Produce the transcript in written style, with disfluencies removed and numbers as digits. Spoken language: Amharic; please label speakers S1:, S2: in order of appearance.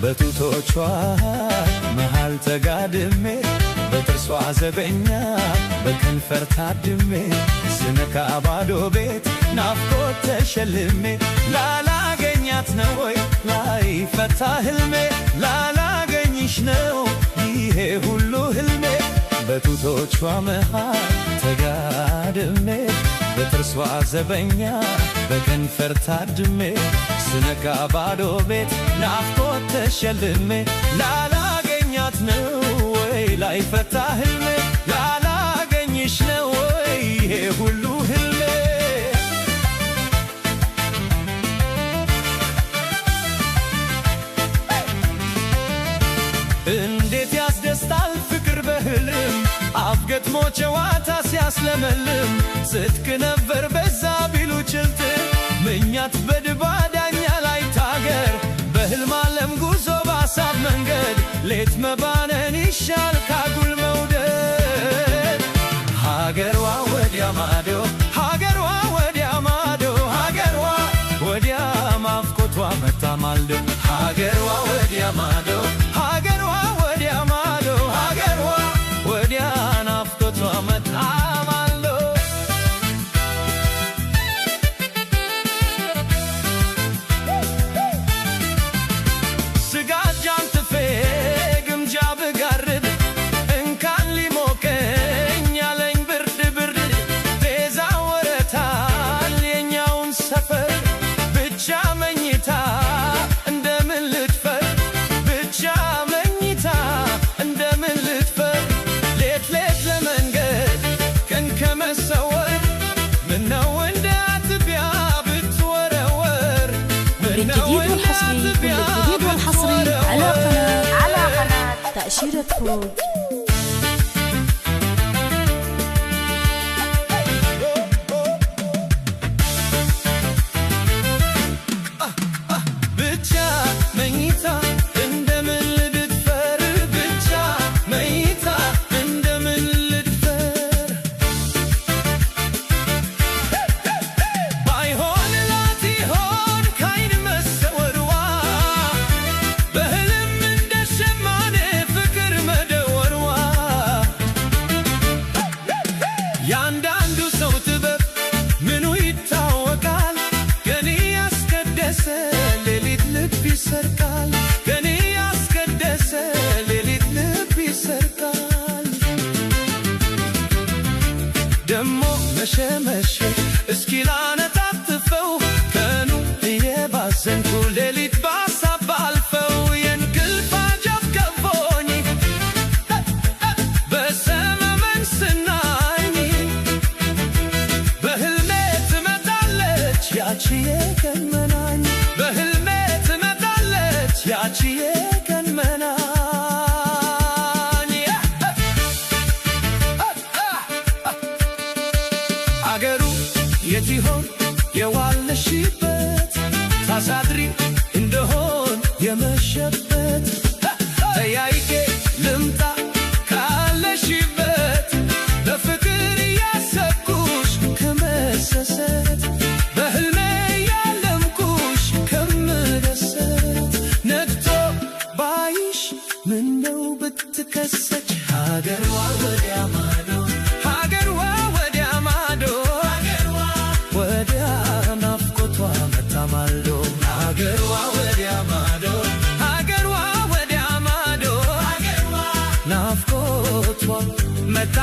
S1: በጡቶቿ መሃል ተጋድሜ በጥርሷ ዘበኛ በከንፈር ታድሜ ስነካ ባዶ ቤት ናፍቆት ተሸልሜ ላላገኛት ነው ወይ ላይፈታ ህልሜ ላላገኝሽ ነው ይሄ ሁሉ ህልሜ በጡቶቿ መሃል ተጋድሜ በጥርሷ ዘበኛ በከንፈር ታድሜ ስነካ ባዶ ቤት ናፍቆት ተሸልሜ ላላገኛት ነው ወይ ላይፈታ ህልሜ ላላገኝሽ ነው ወይ ይሄ ሁሉ ህልሜ እንዴት ያስደስታል ፍቅር በህልም አፍገጥሞ ጨዋታ ሲያስለመልም ጽድቅ ነበር በዛ ቢሉ ችልት ምኛት በድባዳኛ ላይ ታገር በህልም ዓለም ጉዞ ባሳብ መንገድ ሌት መባነን ይሻል ካጉል መውደድ ሀገሯ ወዲያ ማዶ ሀገሯ ወዲያ ማዶ ሀገሯ ወዲያ ማፍቆቷ መታማልዶ ሀገሯ ወዲያ ማዶ ሀገሯ ወዲያ ማዶ ሀገሯ ወዲያ ናፍቆቷ መታማልዶ ስጋጃን ትፌ ግምጃ ብጋርድ እንካን ሊሞቀኝ ያለኝ ብርድ ብርድ ቤዛ ወረታል የኛውን ሰፈር ብቻ መኝታ እንደምን ልትፈር ብቻ መኝታ እንደምን ልትፈር ሌት ሌት ለመንገድ ቀን ከመሰወር ምነው እንደ አጥቢያ ብትወረወር ምነው እንደ አጥቢያ
S2: على قناة تأشيرة فوج
S1: ብቻ መኝታ እንደምን ልትፈር ብቻ መኝታ እንደምን ልትፈር ባይሆንላት ይሆን ካይን መሰወርዋ በህልም እንደሸማኔ ፍቅር መደወርዋ ያንዳንዱ ሰው ጥበብ ምኑ ይታወቃል ገኒ ያስቀደሰ ሌሊት ልብ ይሰርቃል ገኒ ያስቀደሰ ሌሊት ልብ ይሰርቃል ደሞ መሸመሸ እስኪ ላነጣጥፈው ቀኑ እየባዘንኩ ሌሊት ባሳብ አልፈው የእንቅልፍ አጀብ ከቦኝ በሰመመን ስናኝ በህልሜ ትመጣለች ያቺ የቀን መናኝ በህልሜ ትመጣለች ያቺ የቀን መናኝ አገሩ የት ይሆን የዋለሽበት ታሳድሪ እንደሆን የመሸበት ተያይቄ ልምጣ ካለሽበት በፍቅር እያሰብኩሽ ከመሰሰት በህልሜ ያለምኩሽ ከምደሰት ነግቶ ባይሽ ምነው ብትከሰች ሀገሯ ወዲያ ማዶ ሀገሯ ወዲያ ማዶ ወዲያ ናፍቆቷ መታማልዶ ሀገሯ ወዲያ ማዶ ሀገሯ ወዲያ ማዶ ናፍቆቷ መታ